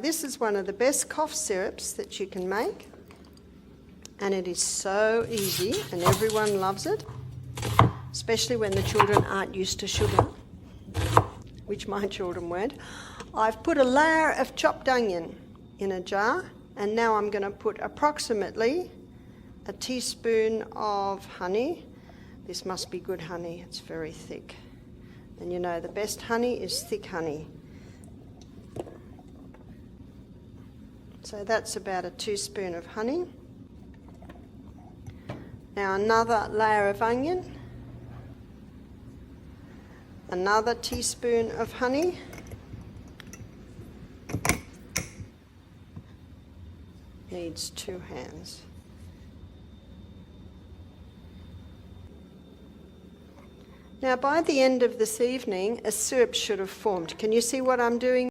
this is one of the best cough syrups that you can make, and it is so easy and everyone loves it, especially when the children aren't used to sugar, which my children weren't. I've put a layer of chopped onion in a jar, and now I'm going to put approximately a teaspoon of honey. This must be good honey, it's very thick. And you know the best honey is thick honey. So that's about a teaspoon of honey. Now another layer of onion, another teaspoon of honey, needs 2 hands. Now by the end of this evening, a syrup should have formed. Can you see what I'm doing?